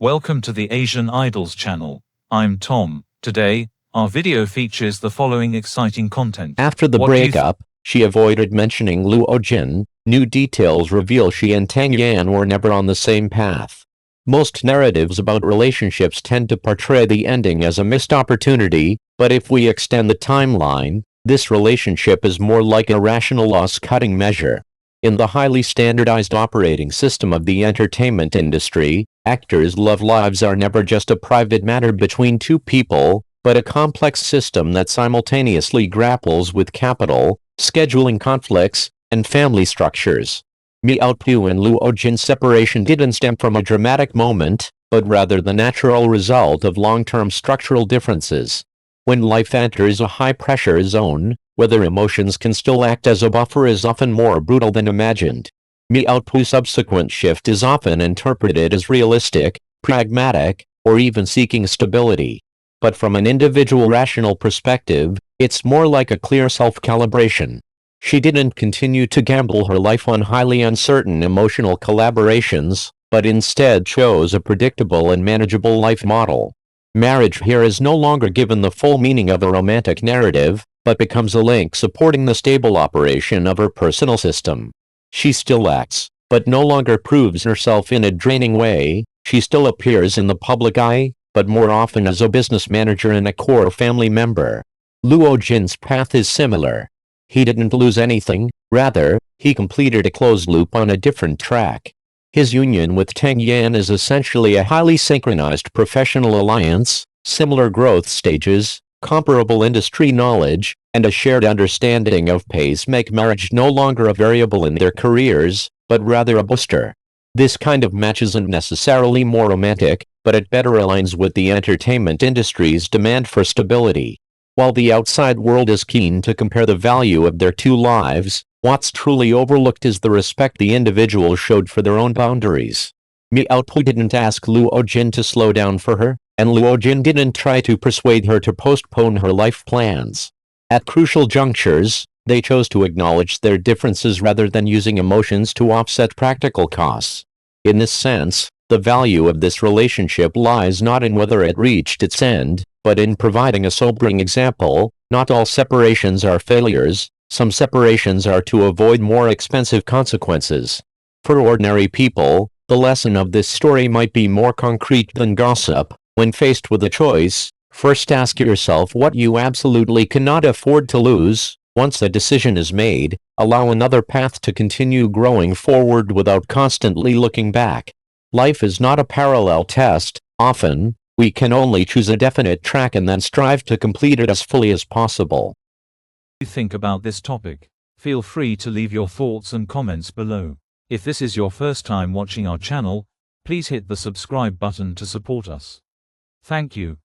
Welcome to the Asian Idols channel. I'm Tom. Today, our video features the following exciting content. After the breakup, she avoided mentioning Luo Jin. New details reveal she and Tang Yan were never on the same path. Most narratives about relationships tend to portray the ending as a missed opportunity, but if we extend the timeline, this relationship is more like a rational loss-cutting measure. In the highly standardized operating system of the entertainment industry, actors' love lives are never just a private matter between two people, but a complex system that simultaneously grapples with capital, scheduling conflicts, and family structures. Miao and Luo Jin's separation didn't stem from a dramatic moment, but rather the natural result of long-term structural differences. When life enters a high-pressure zone, whether emotions can still act as a buffer is often more brutal than imagined. Miao's subsequent shift is often interpreted as realistic, pragmatic, or even seeking stability. But from an individual rational perspective, it's more like a clear self-calibration. She didn't continue to gamble her life on highly uncertain emotional collaborations, but instead chose a predictable and manageable life model. Marriage here is no longer given the full meaning of a romantic narrative, but becomes a link supporting the stable operation of her personal system. She still acts, but no longer proves herself in a draining way. She still appears in the public eye, but more often as a business manager and a core family member. Luo Jin's path is similar. He didn't lose anything, rather, he completed a closed loop on a different track. His union with Tang Yan is essentially a highly synchronized professional alliance, similar growth stages, comparable industry knowledge, and a shared understanding of pace make marriage no longer a variable in their careers, but rather a booster. This kind of match isn't necessarily more romantic, but it better aligns with the entertainment industry's demand for stability. While the outside world is keen to compare the value of their two lives, what's truly overlooked is the respect the individuals showed for their own boundaries. Miao didn't ask Luo Jin to slow down for her, and Luo Jin didn't try to persuade her to postpone her life plans. At crucial junctures, they chose to acknowledge their differences rather than using emotions to offset practical costs. In this sense, the value of this relationship lies not in whether it reached its end, but in providing a sobering example. Not all separations are failures. Some separations are to avoid more expensive consequences. For ordinary people, the lesson of this story might be more concrete than gossip. When faced with a choice, first ask yourself what you absolutely cannot afford to lose. Once a decision is made, allow another path to continue growing forward without constantly looking back. Life is not a parallel test. Often, we can only choose a definite track and then strive to complete it as fully as possible. What do you think about this topic? Feel free to leave your thoughts and comments below. If this is your first time watching our channel, please hit the subscribe button to support us. Thank you.